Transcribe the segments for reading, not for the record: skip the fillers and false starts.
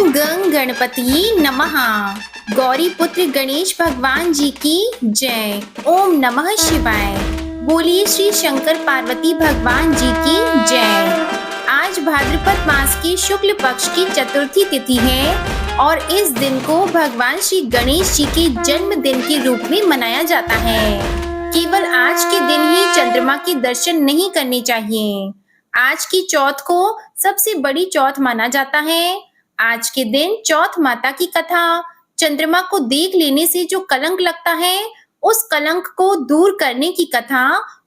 ओम गं गणपति नमः। गौरी पुत्र गणेश भगवान जी की जय। ओम नमः शिवाय। बोलिए श्री शंकर पार्वती भगवान जी की जय। आज भाद्रपद मास की शुक्ल पक्ष की चतुर्थी तिथि है और इस दिन को भगवान श्री गणेश जी के जन्मदिन के रूप में मनाया जाता है। केवल आज के दिन ही चंद्रमा के दर्शन नहीं करने चाहिए। आज की चौथ को सबसे बड़ी चौथ माना जाता है। आज के दिन चौथ माता की कथा, चंद्रमा को देख लेने से जो कलंक लगता है उस कलंक को दूर करने की कथा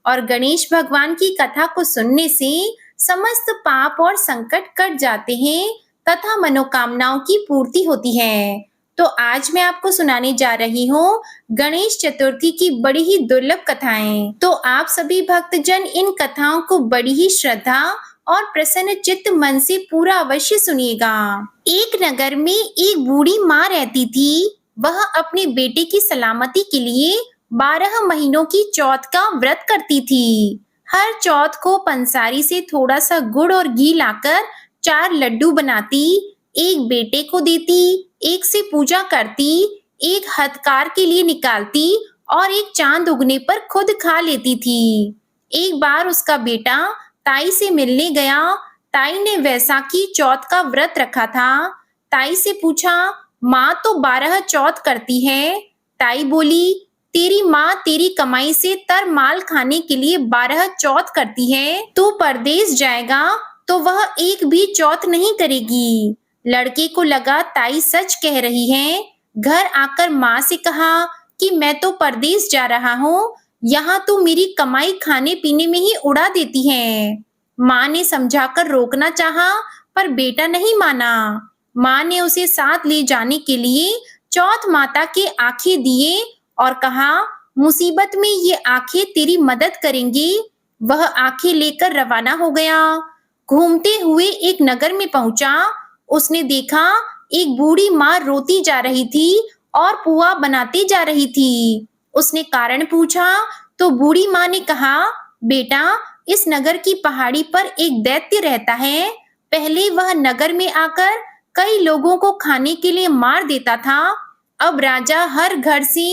और गणेश भगवान की कथा को सुनने से समस्त पाप और संकट कट जाते हैं तथा मनोकामनाओं की पूर्ति होती है। तो आज मैं आपको सुनाने जा रही हूँ गणेश चतुर्थी की बड़ी ही दुर्लभ कथाएं। तो आप सभी भक्तजन इन कथाओं को बड़ी ही श्रद्धा और प्रसन्न चित्त मन से पूरा अवश्य सुनिएगा। एक नगर में एक बूढ़ी माँ रहती थी। वह अपने बेटे की सलामती के लिए 12 महीनों की चौथ का व्रत करती थी। हर चौथ को पंसारी से थोड़ा सा गुड़ और घी लाकर 4 लड्डू बनाती, एक बेटे को देती, एक से पूजा करती, एक हथकार के लिए निकालती और एक चांद उगने पर खुद खा लेती थी। एक बार उसका बेटा ताई से मिलने गया। ताई ने वैसाखी चौथ का व्रत रखा था। ताई से पूछा, माँ तो 12 चौथ करती है। ताई बोली, तेरी माँ तेरी कमाई से तर माल खाने के लिए 12 चौथ करती है। तू परदेश जाएगा तो वह एक भी चौथ नहीं करेगी। लड़के को लगा ताई सच कह रही है। घर आकर माँ से कहा कि मैं तो परदेश जा रहा हूँ, यहाँ तो मेरी कमाई खाने पीने में ही उड़ा देती है। माँ ने समझाकर रोकना चाहा पर बेटा नहीं माना। माँ ने उसे साथ ले जाने के लिए चौथ माता के आंखें दिए और कहा, मुसीबत में ये आंखें तेरी मदद करेंगी। वह आंखें लेकर रवाना हो गया। घूमते हुए एक नगर में पहुंचा। उसने देखा एक बूढ़ी माँ रोती जा रही थी और पुआ बनाते जा रही थी। उसने कारण पूछा तो बूढ़ी माँ ने कहा, बेटा इस नगर की पहाड़ी पर एक दैत्य रहता है। पहले वह नगर में आकर कई लोगों को खाने के लिए मार देता था। अब राजा हर घर से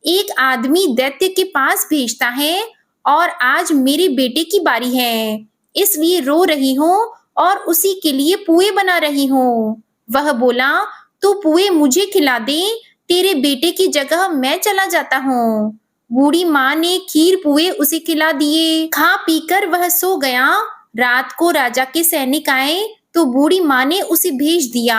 एक आदमी दैत्य के पास भेजता है और आज मेरे बेटे की बारी है, इसलिए रो रही हूँ और उसी के लिए पुए बना रही हूँ। वह बोला, तू पुए मुझे खिला दे, तेरे बेटे की जगह मैं चला जाता हूँ। बूढ़ी माँ ने खीर पुए उसे खिला दिए। खा पीकर वह सो गया। रात को राजा के सैनिक आए तो बूढ़ी माँ ने उसे भेज दिया।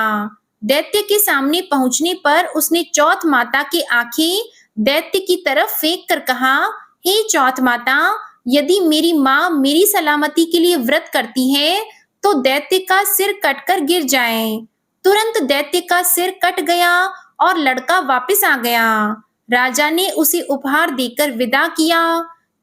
दैत्य के सामने पहुंचने पर उसने चौथ माता की आंखें दैत्य की तरफ फेंक कर कहा, हे चौथ माता, यदि मेरी माँ मेरी सलामती के लिए व्रत करती है तो दैत्य का सिर कटकर गिर जाए। तुरंत दैत्य का सिर कट गया और लड़का वापस आ गया। राजा ने उसे उपहार देकर विदा किया।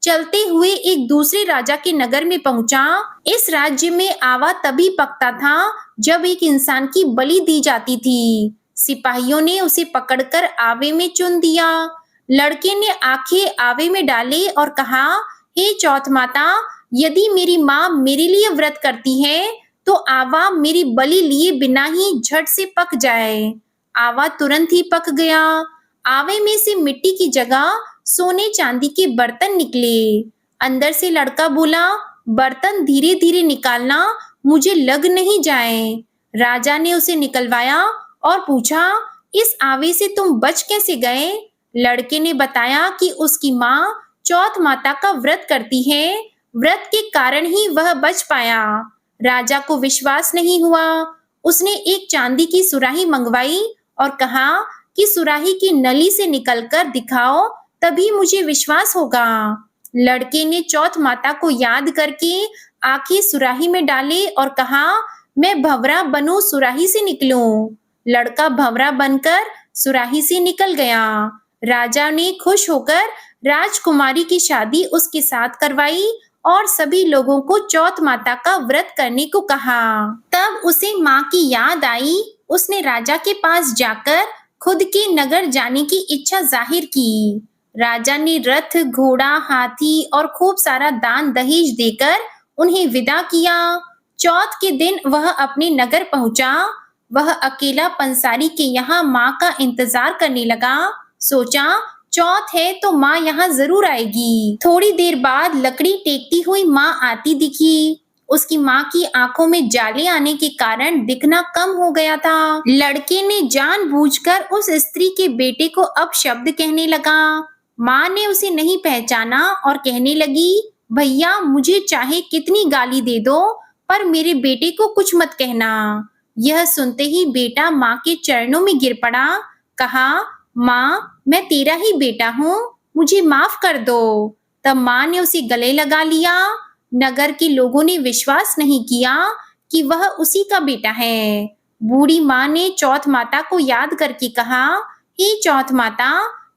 चलते हुए एक दूसरे राजा के नगर में पहुंचा। इस राज्य में आवा तभी पकता था जब एक इंसान की बलि दी जाती थी। सिपाहियों ने उसे पकड़कर आवे में चुन दिया। लड़के ने आंखें आवे में डाले और कहा, हे चौथ माता, यदि मेरी माँ मेरे लिए व्रत करती है तो आवा मेरी बलि लिए बिना ही झट से पक जाए। आवा तुरंत ही पक गया। आवे में से मिट्टी की जगह सोने चांदी के बर्तन निकले। अंदर से लड़का बोला, बर्तन धीरे धीरे निकालना, मुझे लग नहीं जाए। राजा ने उसे निकलवाया और पूछा, इस आवे से तुम बच कैसे गए? लड़के ने बताया कि उसकी माँ चौथ माता का व्रत करती है, व्रत के कारण ही वह बच पाया। राजा को विश्वास नहीं हुआ। उसने एक चांदी की सुराही मंगवाई और कहा कि सुराही की नली से निकलकर दिखाओ, तभी मुझे विश्वास होगा। लड़के ने चौथ माता को याद करके आंखें सुराही में डाले और कहा, मैं भंवरा बनूं सुराही से निकलूं। लड़का भंवरा बनकर सुराही से निकल गया। राजा ने खुश होकर राजकुमारी की शादी उसके साथ करवाई और सभी लोगों को चौथ माता का व्रत करने को कहा। तब उसे माँ की याद आई। उसने राजा के पास जाकर खुद के नगर जाने की इच्छा जाहिर की। राजा ने रथ, घोड़ा, हाथी और खूब सारा दान दहेज देकर उन्हें विदा किया। चौथ के दिन वह अपने नगर पहुंचा। वह अकेला पंसारी के यहाँ माँ का इंतजार करने लगा। सोचा चौथ है तो माँ यहाँ जरूर आएगी। थोड़ी देर बाद लकड़ी टेकती हुई माँ आती दिखी। उसकी माँ की आंखों में जाले आने के कारण दिखना कम हो गया था। लड़के ने जानबूझकर उस स्त्री के बेटे को अपशब्द कहने लगा। माँ ने उसे नहीं पहचाना और कहने लगी, भैया मुझे चाहे कितनी गाली दे दो पर मेरे बेटे को कुछ मत कहना। यह सुनते ही बेटा माँ के चरणों में गिर पड़ा। कहा, माँ मैं तेरा ही बेटा हूँ, मुझे माफ कर दो। तब माँ ने उसे गले लगा लिया। नगर के लोगों ने विश्वास नहीं किया कि वह उसी का बेटा है। बूढ़ी माँ ने चौथ माता को याद करके कहा, हे चौथ माता,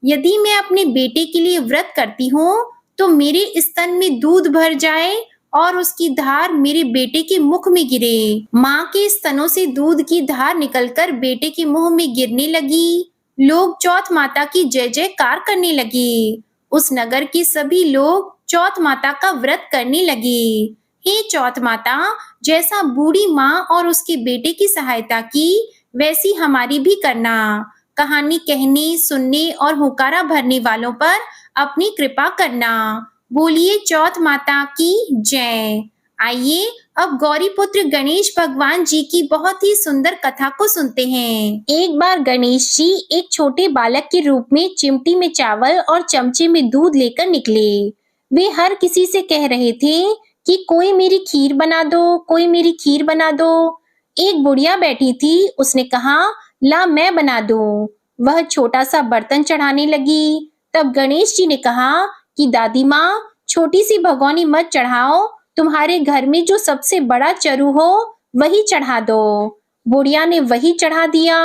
यदि मैं अपने बेटे के लिए व्रत करती हूँ तो मेरे स्तन में दूध भर जाए और उसकी धार मेरे बेटे के मुख में गिरे। माँ के स्तनों से दूध की धार निकलकर बेटे के मुंह में गिरने लगी। लोग चौथ माता की जय जयकार करने लगे। उस नगर के सभी लोग चौथ माता का व्रत करने लगे। हे चौथ माता, जैसा बूढ़ी माँ और उसके बेटे की सहायता की वैसी हमारी भी करना। कहानी कहने, सुनने और हुकारा भरने वालों पर अपनी कृपा करना। बोलिए चौथ माता की जय। आइए अब गौरी पुत्र गणेश भगवान जी की बहुत ही सुंदर कथा को सुनते हैं। एक बार गणेश जी एक छोटे बालक के रूप में चिमटी में चावल और चमचे में दूध लेकर निकले। वे हर किसी से कह रहे थे कि कोई मेरी खीर बना दो, कोई मेरी खीर बना दो। एक बुढ़िया बैठी थी, उसने कहा, ला मैं बना दूं। वह छोटा सा बर्तन चढ़ाने लगी। तब गणेश जी ने कहा कि दादी माँ, छोटी सी भगोनी मत चढ़ाओ, तुम्हारे घर में जो सबसे बड़ा चरु हो वही चढ़ा दो। बुढ़िया ने वही चढ़ा दिया।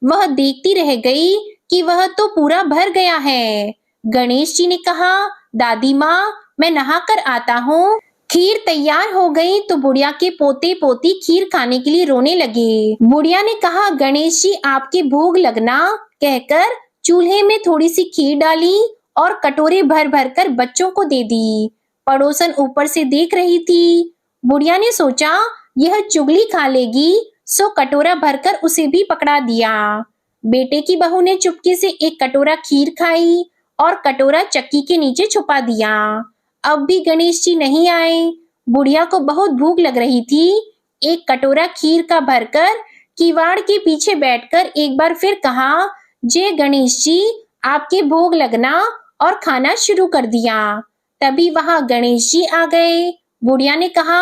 वह देखती रह गई कि वह तो पूरा भर गया है। गणेश जी ने कहा, दादी माँ मैं नहा कर आता हूँ। खीर तैयार हो गई तो बुढ़िया के पोते पोती खीर खाने के लिए रोने लगे। बुढ़िया ने कहा, गणेश जी आपके भोग लगना, कहकर चूल्हे में थोड़ी सी खीर डाली और कटोरे भर भर कर बच्चों को दे दी। पड़ोसन ऊपर से देख रही थी। बुढ़िया ने सोचा यह चुगली खा लेगी, सो कटोरा भरकर उसे भी पकड़ा दिया। बेटे की बहू ने चुपके से एक कटोरा खीर खाई और कटोरा चक्की के नीचे छुपा दिया। अब भी गणेश जी नहीं आए। बुढ़िया को बहुत भूख लग रही थी। एक कटोरा खीर का भरकर किवाड़ के पीछे बैठकर एक बार फिर कहा, जय गणेश जी आपके भोग लगना, और खाना शुरू कर दिया। तभी वहां गणेश जी आ गए। बुढ़िया ने कहा,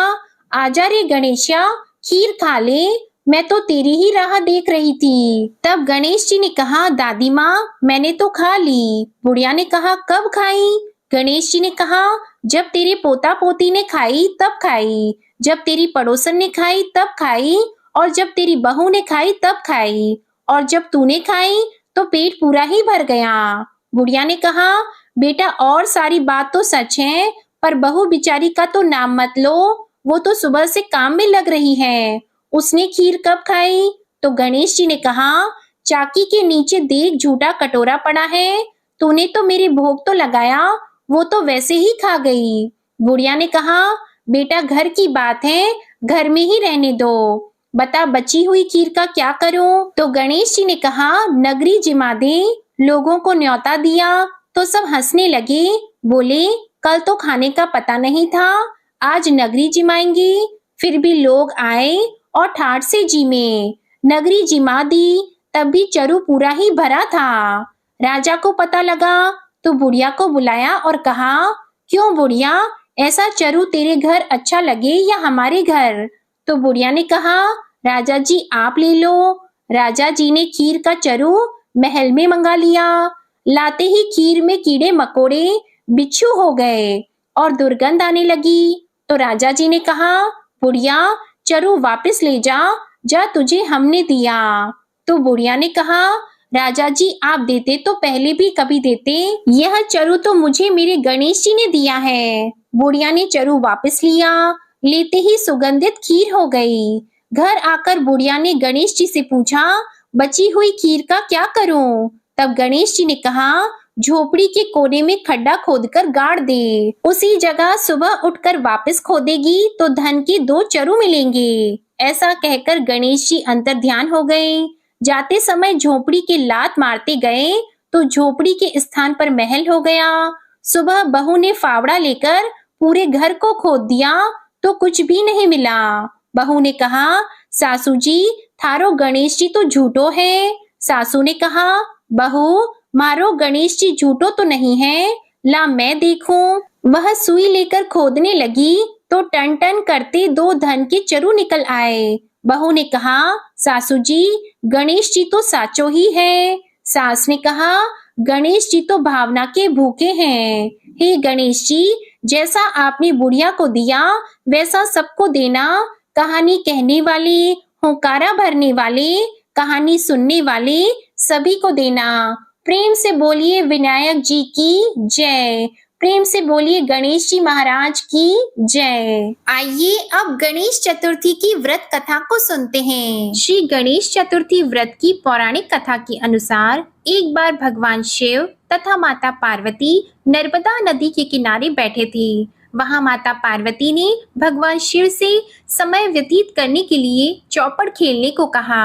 आजा रे गणेशा, खीर खा ले, मैं तो तेरी ही राह देख रही थी। तब गणेश जी ने कहा, दादी माँ मैंने तो खा ली। बुढ़िया ने कहा, कब खाई? गणेश जी ने कहा, जब तेरे पोता पोती ने खाई तब खाई, जब तेरी पड़ोसन ने खाई तब खाई, और जब तेरी बहू ने खाई तब खाई, और जब तूने खाई तो पेट पूरा ही भर गया। बुढ़िया ने कहा, बेटा और सारी बात तो सच है, पर बहू बिचारी का तो नाम मत लो, वो तो सुबह से काम में लग रही है। उसने खीर कब खाई? तो गणेश जी ने कहा, चाकी के नीचे देख झूठा कटोरा पड़ा है, तूने तो मेरे भोग तो लगाया, वो तो वैसे ही खा गई। बुढ़िया ने कहा, बेटा घर की बात है, घर में ही रहने दो, बता बची हुई खीर का क्या करूं? तो गणेश जी ने कहा, नगरी जिमा दे। लोगों को न्योता दिया तो सब हंसने लगे। बोले, कल तो खाने का पता नहीं था, आज नगरी जिमाएंगे। फिर भी लोग आए और ठाठ से जिमे। नगरी जिमा दी, तब भी चरु पूरा ही भरा था। राजा को पता लगा तो बुढ़िया को बुलाया और कहा, क्यों बुढ़िया, ऐसा चरु तेरे घर अच्छा लगे या हमारे घर? तो बुढ़िया ने कहा, राजा जी आप ले लो। राजा जी ने खीर का चरु महल में मंगा लिया। लाते ही खीर में कीड़े मकोड़े बिच्छू हो गए और दुर्गंध आने लगी। तो राजा जी ने कहा, बुढ़िया चरु वापस ले जा, जा तुझे हमने दिया। तो बुढ़िया ने कहा, राजा जी आप देते तो पहले भी कभी देते, यह चरु तो मुझे मेरे गणेश जी ने दिया है। बुढ़िया ने चरु वापस लिया। लेते ही सुगंधित खीर हो गई। घर आकर बुढ़िया ने गणेश जी से पूछा, बची हुई खीर का क्या करूं? तब गणेश जी ने कहा, झोपड़ी के कोने में खड्डा खोदकर गाड़ दे, उसी जगह सुबह उठकर वापस खोदेगी तो धन के 2 चरु मिलेंगे। ऐसा कहकर गणेश जी अंतर ध्यान हो गए। जाते समय झोपड़ी के लात मारते गए तो झोपड़ी के स्थान पर महल हो गया। सुबह बहू ने फावड़ा लेकर पूरे घर को खोद दिया तो कुछ भी नहीं मिला। बहू ने कहा, सासू जी थारो गणेश जी तो झूठो है। सासू ने कहा, बहू मारो गणेश जी झूठो तो नहीं है, ला मैं देखूं। वह सुई लेकर खोदने लगी तो टन टन करते 2 धन के चरु निकल आए। बहू ने कहा, सासू जी गणेश जी तो साचो ही है। सास ने कहा, गणेश जी तो भावना के भूखे हैं। हे गणेश जी, जैसा आपने बुढ़िया को दिया वैसा सबको देना। कहानी कहने वाले, होकारा भरने वाले, कहानी सुनने वाले सभी को देना। प्रेम से बोलिए विनायक जी की जय। प्रेम से बोलिए गणेश जी महाराज की जय। आइए अब गणेश चतुर्थी की व्रत कथा को सुनते हैं। श्री गणेश चतुर्थी व्रत की पौराणिक कथा के अनुसार एक बार भगवान शिव तथा माता पार्वती नर्मदा नदी के किनारे बैठे थे। वहां माता पार्वती ने भगवान शिव से समय व्यतीत करने के लिए चौपड़ खेलने को कहा।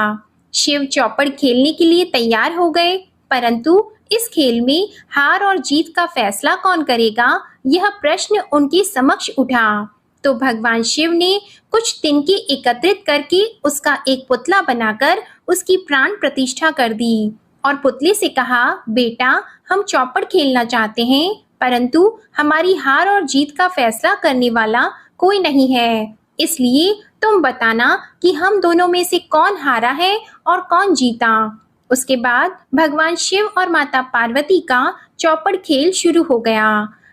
शिव चौपड़ खेलने के लिए तैयार हो गए, परंतु इस खेल में हार और जीत का फैसला कौन करेगा, यह प्रश्न उनके समक्ष उठा। तो भगवान शिव ने कुछ तिनके एकत्रित करके उसका एक पुतला बनाकर उसकी प्राण प्रतिष्ठा कर दी और पुतले से कहा, बेटा हम चौपड़ खेलना चाहते हैं, परंतु हमारी हार और जीत का फैसला करने वाला कोई नहीं है, इसलिए तुम बताना कि हम दोनों में से कौन हारा है और कौन जीता। उसके बाद भगवान शिव और माता पार्वती का चौपड़ खेल शुरू हो गया।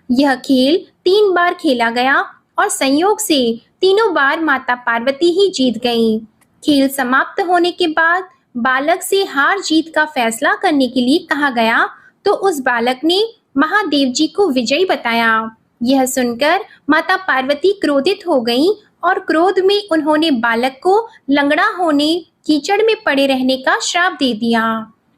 यह खेल 3 बार खेला गया और संयोग से तीनों बार माता पार्वती ही जीत गईं। खेल समाप्त होने के बाद बालक से हार जीत का फैसला करने के लिए कहा गया तो उस बालक ने महादेव जी को विजयी बताया। यह सुनकर माता पार्वती क्रोधित हो गईं और क्रोध में उन्होंने बालक को लंगड़ा होने, कीचड़ में पड़े रहने का श्राप दे दिया।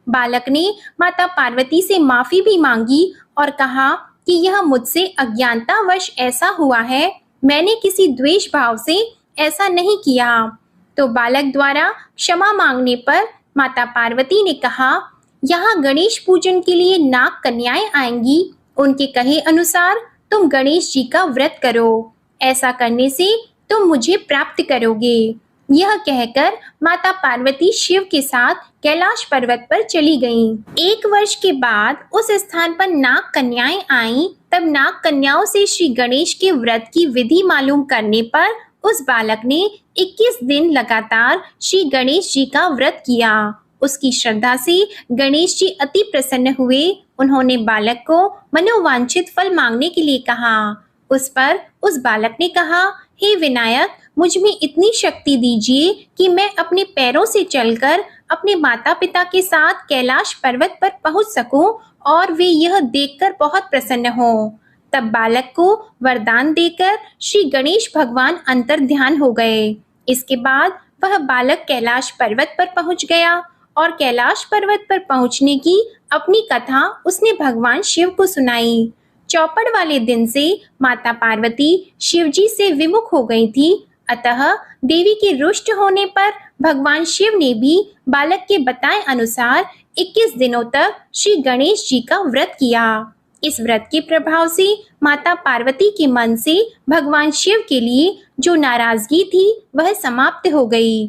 बालक ने माता पार्वती से माफी भी मांगी और कहा कि यह मुझसे अज्ञानतावश ऐसा हुआ है, मैंने किसी द्वेष भाव से ऐसा नहीं किया। तो बालक द्वारा क्षमा मांगने पर माता पार्वती ने कहा, यहाँ गणेश पूजन के लिए नाग कन्याएं आएंगी, उनके कहे अनुसार तुम गणेश जी का व्रत करो, ऐसा करने से तुम मुझे प्राप्त करोगे। यह कहकर माता पार्वती शिव के साथ कैलाश पर्वत पर चली गईं। 1 वर्ष के बाद उस स्थान पर नाग कन्याएं आईं। तब नाग कन्याओं से श्री गणेश के व्रत की विधि मालूम करने पर उस बालक ने 21 दिन लगातार श्री गणेश जी का व्रत किया। उसकी श्रद्धा से गणेश जी अति प्रसन्न हुए। उन्होंने बालक को मनोवांछित फल मांगने के लिए कहा। उस पर उस बालक ने कहा, हे विनायक, मुझ में इतनी शक्ति दीजिए कि मैं अपने पैरों से चलकर अपने माता पिता के साथ कैलाश पर्वत पर पहुंच सकूं और वे यह देखकर बहुत प्रसन्न हों। तब बालक को वरदान देकर श्री गणेश भगवान अंतर ध्यान हो गए। इसके बाद वह बालक कैलाश पर्वत पर पहुंच गया और कैलाश पर्वत पर पहुंचने की अपनी कथा उसने भगवान शिव को सुनाई। चौपड़ वाले दिन से माता पार्वती शिवजी से विमुख हो गई थी, अतः देवी के रुष्ट होने पर भगवान शिव ने भी बालक के बताए अनुसार 21 दिनों तक श्री गणेश जी का व्रत किया। इस व्रत के प्रभाव से माता पार्वती के मन से भगवान शिव के लिए जो नाराजगी थी वह समाप्त हो गई।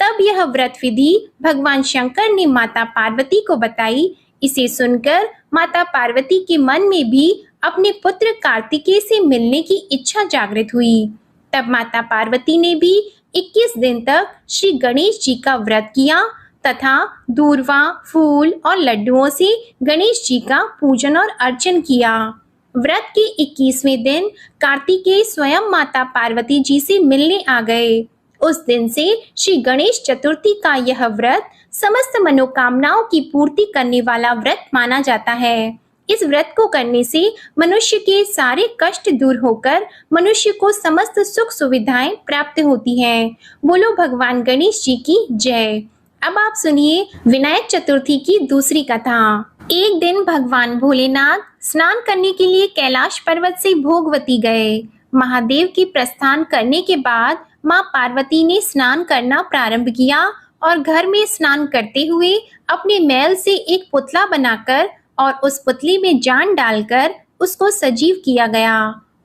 तब यह व्रत विधि भगवान शंकर ने माता पार्वती को बताई। इसे सुनकर माता पार्वती के मन में भी अपने पुत्र कार्तिकेय से मिलने की इच्छा जागृत हुई। तब माता पार्वती ने भी 21 दिन तक श्री गणेश जी का व्रत किया तथा दूर्वा, फूल और लड्डुओं से गणेश जी का पूजन और अर्चन किया। व्रत के 21वें दिन कार्तिकेय स्वयं माता पार्वती जी से मिलने आ गए। उस दिन से श्री गणेश चतुर्थी का यह व्रत समस्त मनोकामनाओं की पूर्ति करने वाला व्रत माना जाता है। इस व्रत को करने से मनुष्य के सारे कष्ट दूर होकर मनुष्य को समस्त सुख सुविधाएं प्राप्त होती हैं। बोलो भगवान गणेश जी की जय। अब आप सुनिए विनायक चतुर्थी की दूसरी कथा। एक दिन भगवान भोलेनाथ स्नान करने के लिए कैलाश पर्वत से भोगवती गए। महादेव के प्रस्थान करने के बाद माँ पार्वती ने स्नान करना प्रारंभ किया और घर में स्नान करते हुए अपने मैल से एक पुतला बनाकर और उस पुतले में जान डालकर उसको सजीव किया गया।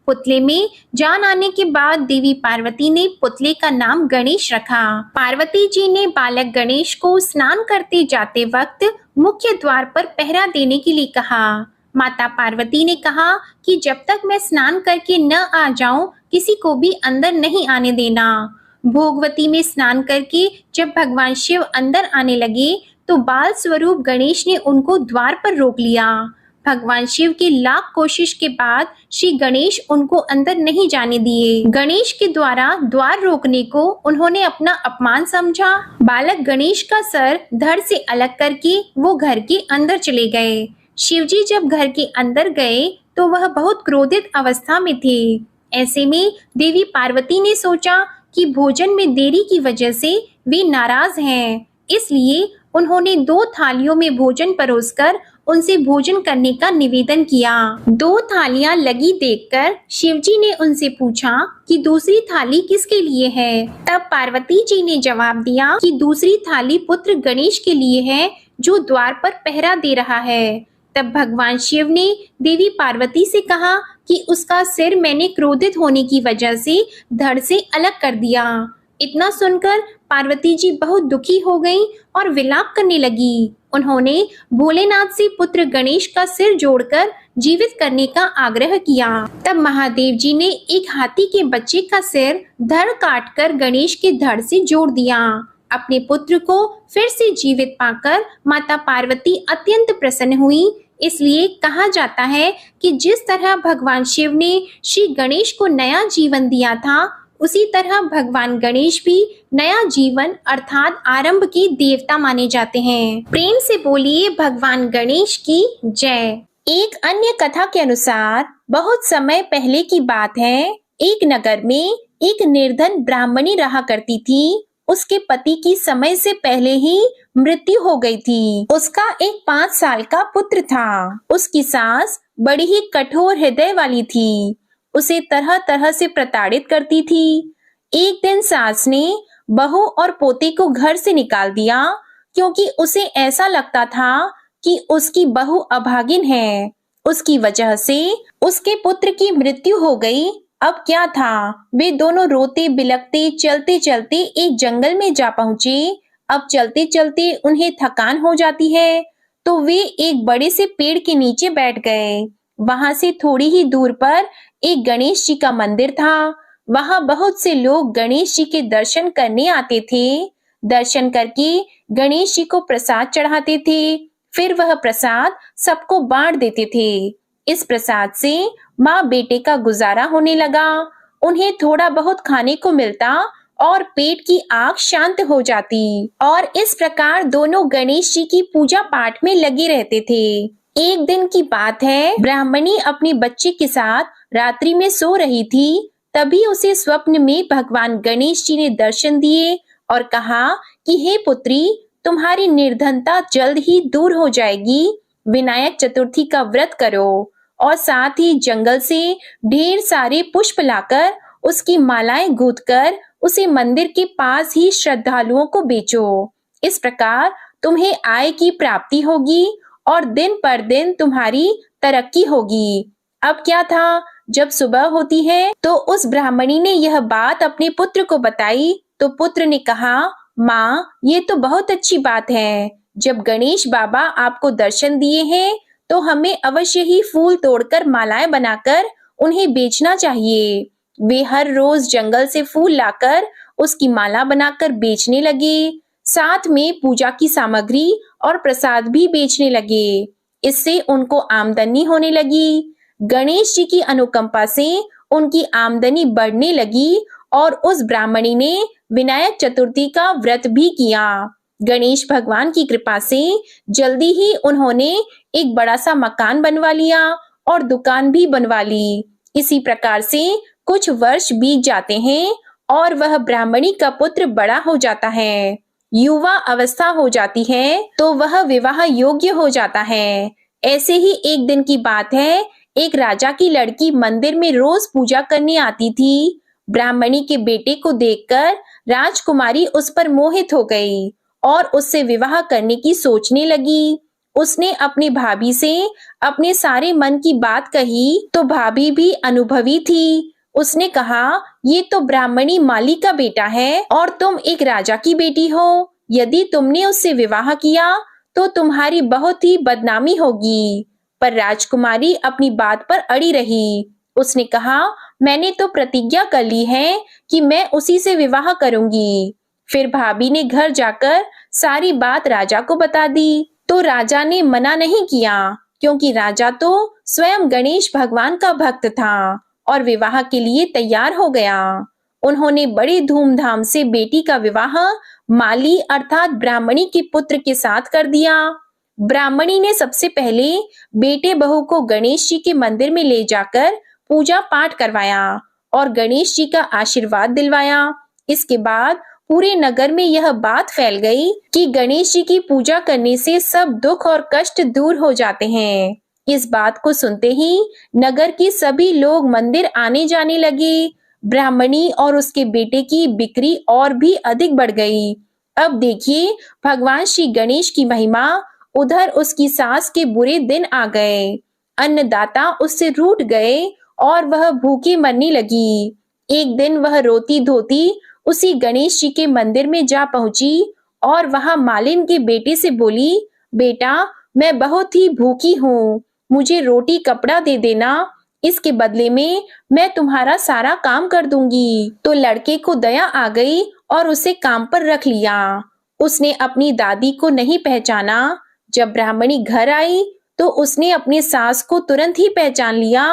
पुतले में जान आने के बाद देवी पार्वती ने पुतले का नाम गणेश रखा। पार्वती जी ने बालक गणेश को स्नान करते जाते वक्त मुख्य द्वार पर पहरा देने के लिए कहा। माता पार्वती ने कहा कि जब तक मैं स्नान करके न आ जाऊं, किसी को भी अंदर नहीं आने देना। भोगवती में स्नान करके जब भगवान शिव अंदर आने लगे तो बाल स्वरूप गणेश ने उनको द्वार पर रोक लिया। भगवान शिव की लाख कोशिश के बाद श्री गणेश उनको अंदर नहीं जाने दिए। गणेश के द्वारा द्वार रोकने को उन्होंने अपना अपमान समझा। बालक गणेश का सर धड़ से अलग करके वो घर के अंदर चले गए। शिवजी जब घर के अंदर गए तो वह बहुत क्रोधित अवस्था में थे। ऐसे में देवी पार्वती ने सोचा कि भोजन में देरी की वजह से वे नाराज हैं, इसलिए उन्होंने 2 थालियों में भोजन परोसकर उनसे भोजन करने का निवेदन किया। 2 थालियां लगी देखकर शिवजी ने उनसे पूछा कि दूसरी थाली किसके लिए है। तब पार्वती जी ने जवाब दिया कि दूसरी थाली पुत्र गणेश के लिए है, जो द्वार पर पहरा दे रहा है। तब भगवान शिव ने देवी पार्वती से कहा कि उसका सिर मैंने क्रोधित होने की वजह से धड़ से अलग कर दिया। इतना सुनकर पार्वती जी बहुत दुखी हो गईं और विलाप करने लगी। उन्होंने भोलेनाथ से पुत्र गणेश का सिर जोड़कर जीवित करने का आग्रह किया। तब महादेव जी ने एक हाथी के बच्चे का सिर धड़ काटकर गणेश के धड़ से जोड़ दिया। अपने पुत्र को फिर से जीवित पाकर माता पार्वती अत्यंत प्रसन्न हुई। इसलिए कहा जाता है कि जिस तरह भगवान शिव ने श्री गणेश को नया जीवन दिया था, उसी तरह भगवान गणेश भी नया जीवन अर्थात आरंभ के देवता माने जाते हैं। प्रेम से बोलिए भगवान गणेश की जय। एक अन्य कथा के अनुसार बहुत समय पहले की बात है। एक नगर में एक निर्धन ब्राह्मणी रहा करती थी। उसके पति की समय से पहले ही मृत्यु हो गई थी। उसका एक 5 साल का पुत्र था। उसकी सास बड़ी ही कठोर हृदय वाली थी। उसे तरह तरह से प्रताड़ित करती थी। एक दिन सास ने बहू और पोते को घर से निकाल दिया, क्योंकि उसे ऐसा लगता था कि उसकी बहू अभागिन है। उसकी वजह से उसके पुत्र की मृत्यु हो गई। अब क्या था, वे दोनों रोते बिलखते चलते चलते एक जंगल में जा पहुंचे। अब चलते चलते उन्हें थकान हो जाती है, तो वे एक बड़े से पेड़ के नीचे बैठ गए। वहां से थोड़ी ही दूर पर एक गणेश जी का मंदिर था। वहां बहुत से लोग गणेश जी के दर्शन करने आते थे। दर्शन करके गणेश जी को प्रसाद चढ़ाते थे। फिर वह प्रसाद सबको बांट देते थे। इस प्रसाद से माँ बेटे का गुजारा होने लगा। उन्हें थोड़ा बहुत खाने को मिलता और पेट की आग शांत हो जाती। और इस प्रकार दोनों गणेश जी की पूजा पाठ में लगे रहते थे। एक दिन की बात है, ब्राह्मणी अपने बच्चे के साथ रात्रि में सो रही थी। तभी उसे स्वप्न में भगवान गणेश जी ने दर्शन दिए और कहा कि हे पुत्री, तुम्हारी निर्धनता जल्द ही दूर हो जाएगी। विनायक चतुर्थी का व्रत करो और साथ ही जंगल से ढेर सारे पुष्प लाकर उसकी मालाएं गूंथकर उसे मंदिर के पास ही श्रद्धालुओं को बेचो। इस प्रकार तुम्हें आय की प्राप्ति होगी और दिन पर दिन तुम्हारी तरक्की होगी। अब क्या था, जब सुबह होती है तो उस ब्राह्मणी ने यह बात अपने पुत्र को बताई। तो पुत्र ने कहा, माँ, ये तो बहुत अच्छी बात है। जब गणेश बाबा आपको दर्शन दिए हैं तो हमें अवश्य ही फूल तोड़कर मालाएं बनाकर उन्हें बेचना चाहिए। वे हर रोज जंगल से फूल लाकर उसकी माला बनाकर बेचने लगे। साथ में पूजा की सामग्री और प्रसाद भी बेचने लगे। इससे उनको आमदनी होने लगी। गणेश जी की अनुकंपा से उनकी आमदनी बढ़ने लगी और उस ब्राह्मणी ने विनायक चतुर्थी का व्रत भी किया। गणेश भगवान की कृपा से जल्दी ही उन्होंने एक बड़ा सा मकान बनवा लिया और दुकान भी बनवा ली। इसी प्रकार से कुछ वर्ष बीत जाते हैं और वह ब्राह्मणी का पुत्र बड़ा हो जाता है। युवा अवस्था हो जाती है तो वह विवाह योग्य हो जाता है। ऐसे ही एक दिन की बात है, एक राजा की लड़की मंदिर में रोज पूजा करने आती थी। ब्राह्मणी के बेटे को देखकर राजकुमारी उस पर मोहित हो गई और उससे विवाह करने की सोचने लगी। उसने अपनी भाभी से अपने सारे मन की बात कही तो भाभी भी अनुभवी थी। उसने कहा, ये तो ब्राह्मणी माली का बेटा है और तुम एक राजा की बेटी हो। यदि तुमने उससे विवाह किया तो तुम्हारी बहुत ही बदनामी होगी। पर राजकुमारी अपनी बात पर अड़ी रही। उसने कहा, मैंने तो प्रतिज्ञा कर ली है कि मैं उसी से विवाह करूंगी। फिर भाभी ने घर जाकर सारी बात राजा को बता दी तो राजा ने मना नहीं किया, क्योंकि राजा तो स्वयं गणेश भगवान का भक्त था और विवाह के लिए तैयार हो गया। उन्होंने बड़े धूमधाम से बेटी का विवाह माली अर्थात ब्राह्मणी के पुत्र के साथ कर दिया। ब्राह्मणी ने सबसे पहले बेटे बहू को गणेश जी के मंदिर में ले जाकर पूजा पाठ करवाया और गणेश जी का आशीर्वाद दिलवाया। इसके बाद पूरे नगर में यह बात फैल गई कि गणेश जी की पूजा करने से सब दुख और कष्ट दूर हो जाते हैं। इस बात को सुनते ही नगर के सभी लोग मंदिर आने जाने लगे। ब्राह्मणी और उसके बेटे की बिक्री और भी अधिक बढ़ गई। अब देखिए भगवान श्री गणेश की महिमा। उधर उसकी सास के बुरे दिन आ गए। अन्नदाता उससे रूठ गए और वह भूखी मरने लगी। एक दिन वह रोती धोती उसी गणेश जी के मंदिर में जा पहुंची और वहां मालिन के बेटे से बोली, बेटा मैं बहुत ही भूखी हूँ, मुझे रोटी कपड़ा दे देना, इसके बदले में मैं तुम्हारा सारा काम कर दूंगी। तो लड़के को दया आ गई और उसे काम पर रख लिया। उसने अपनी दादी को नहीं पहचाना। जब ब्राह्मणी घर आई तो उसने अपने सास को तुरंत ही पहचान लिया।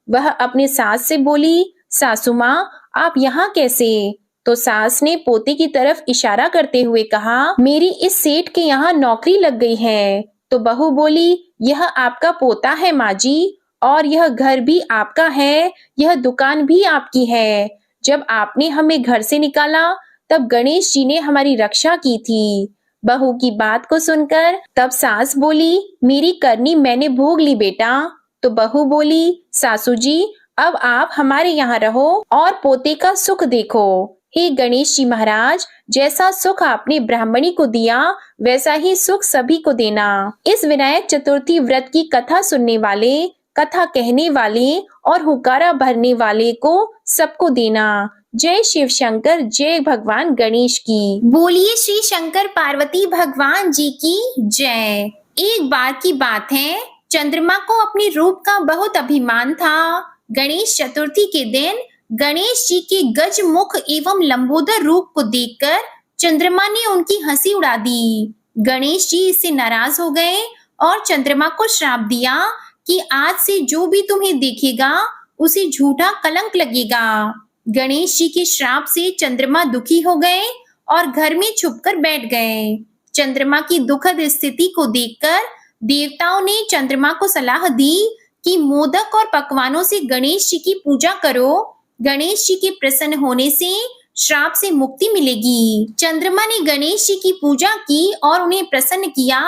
वह अपने सास से बोली, सासू माँ आप यहाँ कैसे? तो सास ने पोते की तरफ इशारा करते हुए कहा, मेरी इस सेठ के यहाँ नौकरी लग गई है। तो बहू बोली, यह आपका पोता है माँ जी, और यह घर भी आपका है, यह दुकान भी आपकी है। जब आपने हमें घर से निकाला तब गणेश जी ने हमारी रक्षा की थी। बहू की बात को सुनकर तब सास बोली, मेरी करनी मैंने भोग ली बेटा। तो बहू बोली, सासू जी अब आप हमारे यहाँ रहो और पोते का सुख देखो। हे गणेश जी महाराज, जैसा सुख आपने ब्राह्मणी को दिया वैसा ही सुख सभी को देना। इस विनायक चतुर्थी व्रत की कथा सुनने वाले, कथा कहने वाले और हुकारा भरने वाले को सबको देना। जय शिव शंकर, जय भगवान गणेश की। बोलिए श्री शंकर पार्वती भगवान जी की जय। एक बार की बात है, चंद्रमा को अपने रूप का बहुत अभिमान था। गणेश चतुर्थी के दिन गणेश जी के गज मुख एवं लंबोदर रूप को देखकर चंद्रमा ने उनकी हंसी उड़ा दी। गणेश जी इससे नाराज हो गए और चंद्रमा को श्राप दिया कि आज से जो भी तुम्हें देखेगा उसे झूठा कलंक लगेगा। गणेश जी के श्राप से चंद्रमा दुखी हो गए और घर में छुपकर बैठ गए। चंद्रमा की दुखद स्थिति को देखकर देवताओं ने चंद्रमा को सलाह दी कि मोदक और पकवानों से गणेश जी की पूजा करो। गणेश जी के प्रसन्न होने से श्राप से मुक्ति मिलेगी। चंद्रमा ने गणेश जी की पूजा की और उन्हें प्रसन्न किया।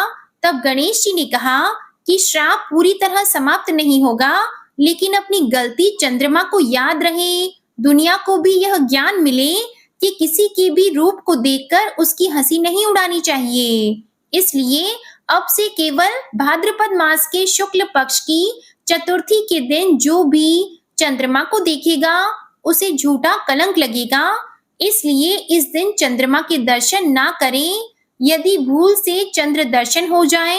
तब गणेश जी ने कहा कि श्राप पूरी तरह समाप्त नहीं होगा, लेकिन अपनी गलती चंद्रमा को याद रहे। दुनिया को भी यह ज्ञान मिले कि किसी के भी रूप को देखकर उसकी हंसी नहीं उड़ानी चाहिए। इसलिए अब से केवल भाद्रपद मास के शुक्ल पक्ष की चतुर्थी के दिन जो भी चंद्रमा को देखेगा उसे झूठा कलंक लगेगा। इसलिए इस दिन चंद्रमा के दर्शन ना करें। यदि भूल से चंद्र दर्शन हो जाए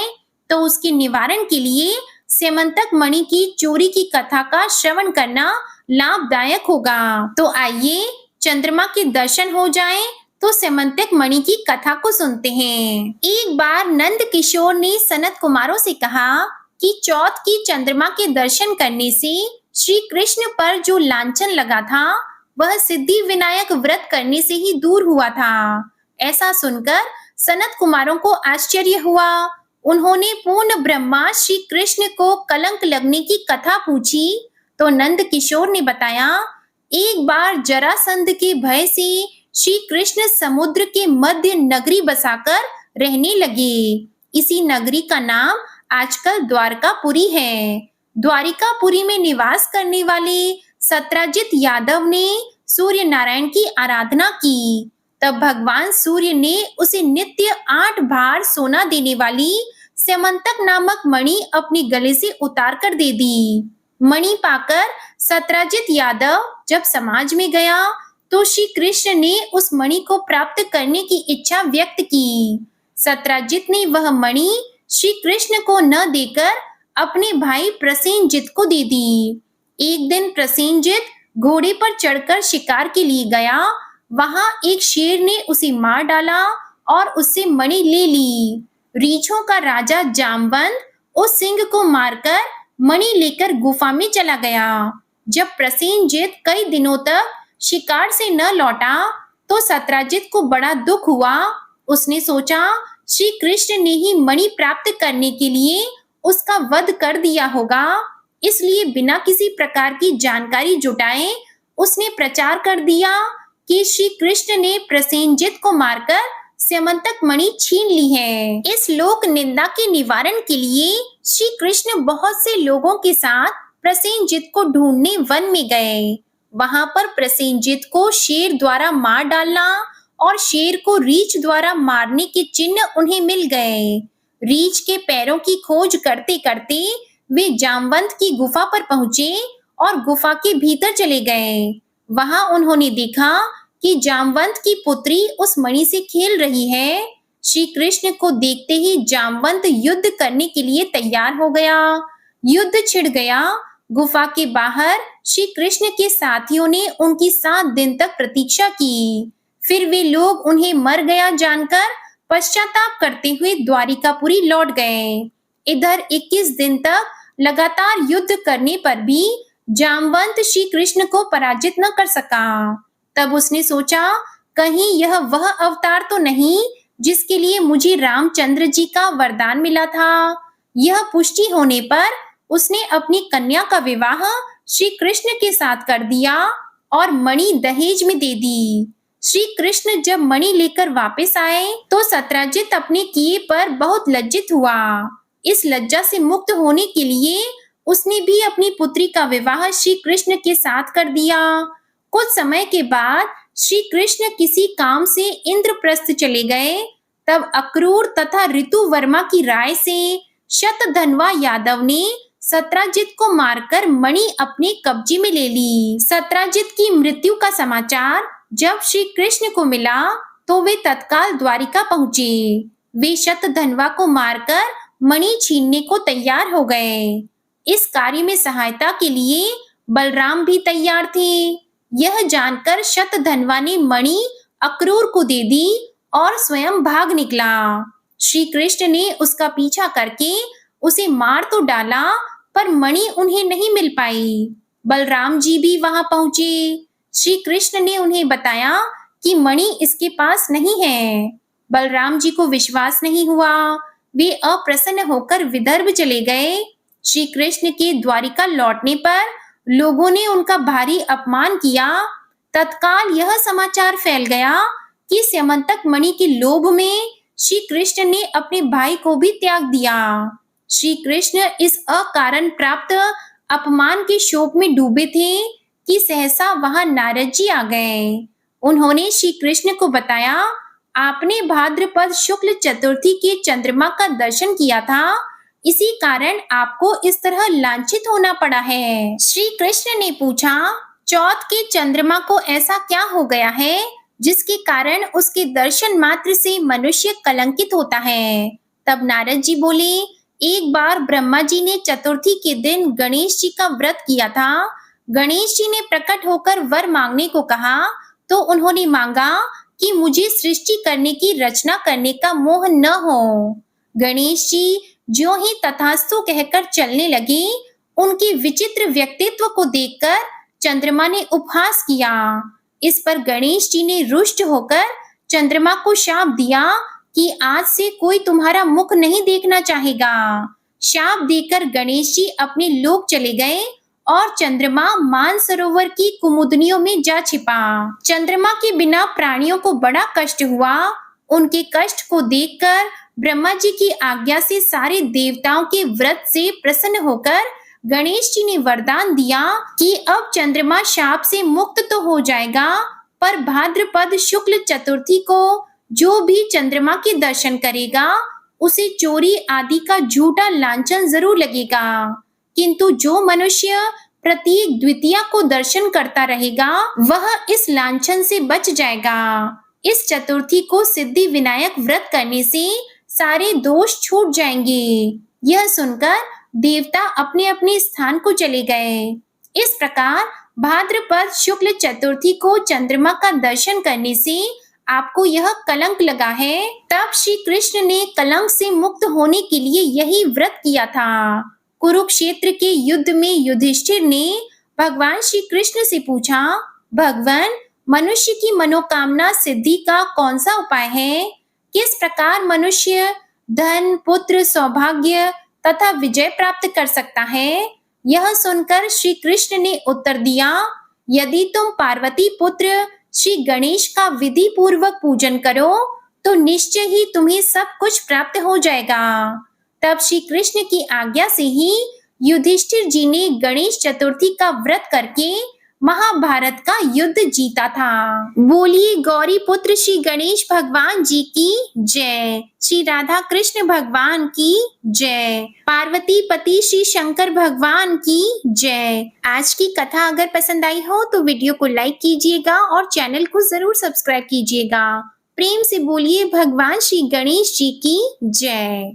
तो उसके निवारण के लिए सेमंतक मणि की चोरी की कथा का श्रवण करना लाभदायक होगा। तो आइए चंद्रमा के दर्शन हो जाएं तो सेमंतक मणि की कथा को सुनते हैं। एक बार नंद किशोर ने सनत कुमारों से कहा कि चौथ की चंद्रमा के दर्शन करने से श्री कृष्ण पर जो लांछन लगा था वह सिद्धि विनायक व्रत करने से ही दूर हुआ था। ऐसा सुनकर सनत कुमारों को आश्चर्य हुआ। उन्होंने पूर्ण ब्रह्मा श्री कृष्ण को कलंक लगने की कथा पूछी तो नंद किशोर ने बताया, एक बार जरासंध के भय से श्री कृष्ण समुद्र के मध्य नगरी बसाकर रहने लगे। इसी नगरी का नाम आजकल द्वारकापुरी है। द्वारिकापुरी में निवास करने वाले सत्राजित यादव ने सूर्य नारायण की आराधना की। तब भगवान सूर्य ने उसे नित्य 8 भार सोना देने वाली स्यमंतक नामक मणि अपने गले से उतार कर दे दी। मणि पाकर सत्राजित यादव जब समाज में गया तो श्री कृष्ण ने उस मणि को प्राप्त करने की इच्छा व्यक्त की। सत्राजित ने वह मणि श्री कृष्ण को न देकर अपने भाई प्रसेनजित को दे दी। एक दिन प्रसेनजित घोड़े पर चढ़कर शिकार के लिए गया। वहां एक शेर ने उसे मार डाला और उससे मणि ले ली। रीछों का राजा जामवंत उस सिंह को मारकर मणि लेकर गुफा में चला गया। जब प्रसेनजित कई दिनों तक शिकार से न लौटा तो सत्राजित को बड़ा दुख हुआ। उसने सोचा श्री कृष्ण ने ही मणि प्राप्त करने के लिए उसका वध कर दिया होगा, इसलिए बिना किसी प्रकार की जानकारी जुटाए उसने प्रचार कर दिया कि श्री कृष्ण ने प्रसेनजित को मारकर स्यमंतक मणि छीन ली है। इस लोक निंदा के निवारण के लिए श्री कृष्ण बहुत से लोगों के साथ प्रसेनजित को ढूंढने वन में गए। वहां पर प्रसेनजित को शेर द्वारा मार डालना और शेर को रीछ द्वारा मारने के चिन्ह उन्हें मिल गए। रीछ के पैरों की खोज करते करते वे जामवंत की गुफा पर पहुंचे और गुफा के भीतर चले गए। वहां उन्होंने देखा कि जामवंत की पुत्री उस मणि से खेल रही है। श्री कृष्ण को देखते ही जामवंत युद्ध करने के लिए तैयार हो गया। युद्ध छिड़ गया। गुफा के बाहर श्री कृष्ण के साथियों ने उनकी 7 दिन तक प्रतीक्षा की। फिर वे लोग उन्हें मर गया जानकर पश्चाताप करते हुए द्वारिकापुरी लौट गए। इधर 21 दिन तक लगातार युद्ध करने पर भी जामवंत श्री कृष्ण को पराजित न कर सका। तब उसने सोचा कहीं यह वह अवतार तो नहीं जिसके लिए मुझे रामचंद्र जी का वरदान मिला था। यह पुष्टि होने पर उसने अपनी कन्या का विवाह श्री कृष्ण के साथ कर दिया और मणि दहेज में दे दी। श्री कृष्ण जब मणि लेकर वापस आए तो सत्राजित अपने किए पर बहुत लज्जित हुआ। इस लज्जा से मुक्त होने के लिए उसने भी अपनी पुत्री का विवाह श्री कृष्ण के साथ कर दिया। कुछ समय के बाद श्री कृष्ण किसी काम से इंद्रप्रस्थ चले गए। तब अक्रूर तथा ऋतु वर्मा की राय से शतधन्वा यादव ने सत्राजित को मारकर मणि अपने कब्जे में ले ली। सत्राजित की मृत्यु का समाचार जब श्री कृष्ण को मिला तो वे तत्काल द्वारिका पहुंचे। वे शतधन्वा को मारकर मणि छीनने को तैयार हो गए। इस कार्य में सहायता के लिए बलराम भी तैयार थे। यह जानकर शतधन्वा ने मणि अक्रूर को दे दी और स्वयं भाग निकला। श्री कृष्ण ने उसका पीछा करके उसे मार तो डाला पर मणि उन्हें नहीं मिल पाई। बलराम जी भी वहां पहुंचे। श्री कृष्ण ने उन्हें बताया कि मणि इसके पास नहीं है। बलराम जी को विश्वास नहीं हुआ। वे अप्रसन्न होकर विदर्भ चले गए। श्री कृष्ण के द्वारिका लौटने पर लोगों ने उनका भारी अपमान किया। तत्काल यह समाचार फैल गया कि स्यमंतक मणि के लोभ में श्री कृष्ण ने अपने भाई को भी त्याग दिया। श्री कृष्ण इस अकारण प्राप्त अपमान के शोक में डूबे थे कि सहसा वहां नारद जी आ गए। उन्होंने श्री कृष्ण को बताया, आपने भाद्रपद शुक्ल चतुर्थी के चंद्रमा का दर्शन किया था, इसी कारण आपको इस तरह लांछित होना पड़ा है। श्री कृष्ण ने पूछा, चौथ के चंद्रमा को ऐसा क्या हो गया है जिसके कारण उसके दर्शन मात्र से मनुष्य कलंकित होता है। तब नारद जी बोले, एक बार ब्रह्मा जी ने चतुर्थी के दिन गणेश जी का व्रत किया था। गणेश जी ने प्रकट होकर वर मांगने को कहा तो उन्होंने मांगा कि मुझे सृष्टि करने की रचना करने का मोह न हो। गणेश जी जो ही तथास्तु कहकर चलने लगे, उनके विचित्र व्यक्तित्व को देखकर चंद्रमा ने उपहास किया। इस पर गणेश जी ने रुष्ट होकर चंद्रमा को शाप दिया कि आज से कोई तुम्हारा मुख नहीं देखना चाहेगा। शाप देकर गणेश जी अपने लोक चले गए और चंद्रमा मानसरोवर की कुमुदनियों में जा छिपा। चंद्रमा के बिना प्राणियों को बड़ा कष्ट हुआ। उनके कष्ट को देखकर ब्रह्मा जी की आज्ञा से सारे देवताओं के व्रत से प्रसन्न होकर गणेश जी ने वरदान दिया कि अब चंद्रमा शाप से मुक्त तो हो जाएगा, पर भाद्रपद शुक्ल चतुर्थी को जो भी चंद्रमा के दर्शन करेगा उसे चोरी आदि का झूठा लांछन जरूर लगेगा, किंतु जो मनुष्य प्रत्येक द्वितीया को दर्शन करता रहेगा वह इस लांछन से बच जाएगा। इस चतुर्थी को सिद्धि विनायक व्रत करने से सारे दोष छूट जाएंगे। यह सुनकर देवता अपने अपने स्थान को चले गए। इस प्रकार भाद्रपद शुक्ल चतुर्थी को चंद्रमा का दर्शन करने से आपको यह कलंक लगा है। तब श्री कृष्ण ने कलंक से मुक्त होने के लिए यही व्रत किया था। कुरुक्षेत्र के युद्ध में युधिष्ठिर ने भगवान श्री कृष्ण से पूछा, भगवान, मनुष्य की मनोकामना सिद्धि का कौन सा उपाय है? किस प्रकार मनुष्य धन, पुत्र, सौभाग्य तथा विजय प्राप्त कर सकता है? यह सुनकर श्री कृष्ण ने उत्तर दिया, यदि तुम पार्वती पुत्र श्री गणेश का विधि पूर्वक पूजन करो तो निश्चय ही तुम्हें सब कुछ प्राप्त हो जाएगा। तब श्री कृष्ण की आज्ञा से ही युधिष्ठिर जी ने गणेश चतुर्थी का व्रत करके महाभारत का युद्ध जीता था। बोलिए गौरी पुत्र श्री गणेश भगवान जी की जय। श्री राधा कृष्ण भगवान की जय। पार्वती पति श्री शंकर भगवान की जय। आज की कथा अगर पसंद आई हो तो वीडियो को लाइक कीजिएगा और चैनल को जरूर सब्सक्राइब कीजिएगा। प्रेम से बोलिए भगवान श्री गणेश जी की जय।